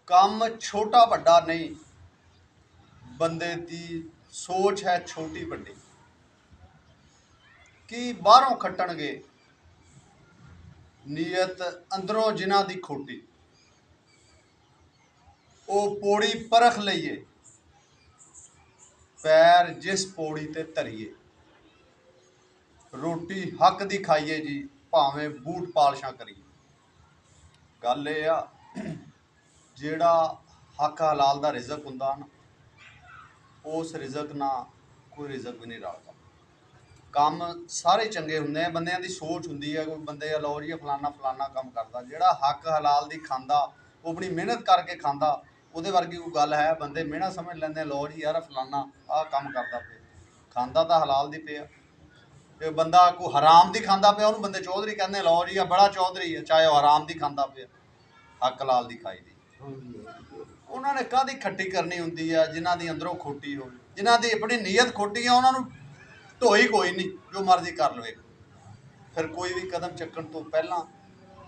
ਕੰਮ ਛੋਟਾ ਵੱਡਾ ਨਹੀਂ, ਬੰਦੇ ਦੀ ਸੋਚ ਹੈ ਛੋਟੀ ਵੱਡੀ। ਕਿ ਬਾਹਰੋਂ ਖੱਟਣਗੇ, ਨੀਅਤ ਅੰਦਰੋਂ ਜਿਨ੍ਹਾਂ ਦੀ ਖੋਟੀ। ਉਹ ਪੌੜੀ ਪਰਖ ਲਈਏ, ਪੈਰ ਜਿਸ ਪੌੜੀ ਤੇ ਧਰੀਏ। ਰੋਟੀ ਹੱਕ ਦੀ ਖਾਈਏ ਜੀ, ਭਾਵੇਂ ਬੂਟ ਪਾਲਸ਼ਾਂ ਕਰੀਏ। ਗੱਲ ਇਹ ਆ, ਜਿਹੜਾ ਹੱਕ ਹਲਾਲ ਦਾ ਰਿਜ਼ਕ ਹੁੰਦਾ ਨਾ, ਉਸ ਰਿਜ਼ਕ ਨਾਲ ਕੋਈ ਰਿਜ਼ਕ ਵੀ ਨਹੀਂ ਰਲਦਾ। ਕੰਮ ਸਾਰੇ ਚੰਗੇ ਹੁੰਦੇ ਆ, ਬੰਦਿਆਂ ਦੀ ਸੋਚ ਹੁੰਦੀ ਹੈ। ਕੋਈ ਬੰਦੇ ਲਓ ਜੀ ਫਲਾਨਾ ਫਲਾਨਾ ਕੰਮ ਕਰਦਾ, ਜਿਹੜਾ ਹੱਕ ਹਲਾਲ ਦੀ ਖਾਂਦਾ, ਉਹ ਆਪਣੀ ਮਿਹਨਤ ਕਰਕੇ ਖਾਂਦਾ, ਉਹਦੇ ਵਰਗੀ ਕੋਈ ਗੱਲ ਹੈ? ਬੰਦੇ ਮਿਹਨਤ ਸਮਝ ਲੈਂਦੇ, ਲਓ ਜੀ ਯਾਰ ਫਲਾਨਾ ਆਹ ਕੰਮ ਕਰਦਾ ਪਿਆ, ਖਾਂਦਾ ਤਾਂ ਹਲਾਲ ਦੀ ਪਿਆ। ਤੇ ਬੰਦਾ ਕੋਈ ਹਰਾਮ ਦੀ ਖਾਂਦਾ ਪਿਆ, ਉਹਨੂੰ ਬੰਦੇ ਚੌਧਰੀ ਕਹਿੰਦੇ, ਲਓ ਜੀ ਆ ਬੜਾ ਚੌਧਰੀ ਹੈ, ਚਾਹੇ ਉਹ ਹਰਾਮ ਦੀ ਖਾਂਦਾ ਪਿਆ, ਹੱਕ ਹਲਾਲ ਦੀ ਖਾਈ ਦੀ। ਉਹਨਾਂ ਨੇ ਕਾਹਦੀ ਖੱਟੀ ਕਰਨੀ ਹੁੰਦੀ ਆ? ਜਿਨ੍ਹਾਂ ਦੀ ਅੰਦਰੋਂ ਖੋਟੀ ਹੋਵੇ, ਜਿਨ੍ਹਾਂ ਦੀ ਆਪਣੀ ਨੀਅਤ ਖੋਟੀ ਆ, ਉਹਨਾਂ ਨੂੰ ਢੋਈ ਕੋਈ ਨਹੀਂ, ਜੋ ਮਰਜ਼ੀ ਕਰ ਲਵੇ। ਫਿਰ ਕੋਈ ਵੀ ਕਦਮ ਚੱਕਣ ਤੋਂ ਪਹਿਲਾਂ,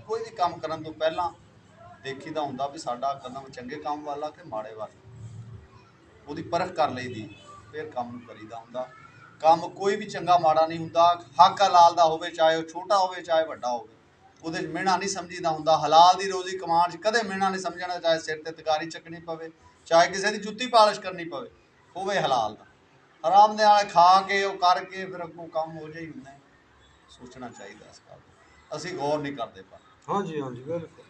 ਕੋਈ ਵੀ ਕੰਮ ਕਰਨ ਤੋਂ ਪਹਿਲਾਂ ਦੇਖੀਦਾ ਹੁੰਦਾ ਵੀ ਸਾਡਾ ਕਦਮ ਚੰਗੇ ਕੰਮ ਵਾਲਾ ਕਿ ਮਾੜੇ ਵਾਲਾ। ਉਹਦੀ ਪਰਖ ਕਰ ਲਈਦੀ, ਫਿਰ ਕੰਮ ਨੂੰ ਕਰੀਦਾ ਹੁੰਦਾ। ਕੰਮ ਕੋਈ ਵੀ ਚੰਗਾ ਮਾੜਾ ਨਹੀਂ ਹੁੰਦਾ, ਹੱਕ ਹਲਾਲ ਦਾ ਹੋਵੇ, ਚਾਹੇ ਉਹ ਛੋਟਾ ਹੋਵੇ ਚਾਹੇ ਵੱਡਾ ਹੋਵੇ। ਉਹਦੇ 'ਚ ਮਿਹਣਾ ਨਹੀਂ ਸਮਝੀਦਾ ਹੁੰਦਾ। ਹਲਾਲ ਦੀ ਰੋਜ਼ੀ ਕਮਾਉਣ 'ਚ ਕਦੇ ਮਿਹਣਾ ਨਹੀਂ ਸਮਝਣਾ, ਚਾਹੇ ਸਿਰ 'ਤੇ ਤਕਾਰੀ ਚੱਕਣੀ ਪਵੇ, ਚਾਹੇ ਕਿਸੇ ਦੀ ਜੁੱਤੀ ਪਾਲਿਸ਼ ਕਰਨੀ ਪਵੇ, ਹੋਵੇ ਹਲਾਲ ਦਾ। ਹਰਾਮ ਦੇ ਨਾਲ ਖਾ ਕੇ ਉਹ ਕਰਕੇ ਫਿਰ ਅੱਗੋਂ ਕੰਮ ਹੋ ਜਾਈ ਹੁੰਦਾ। ਸੋਚਣਾ ਚਾਹੀਦਾ ਇਸ ਗੱਲ ਦਾ, ਅਸੀਂ ਗੌਰ ਨਹੀਂ ਕਰਦੇ ਪਰ। ਹਾਂਜੀ ਹਾਂਜੀ ਬਿਲਕੁਲ।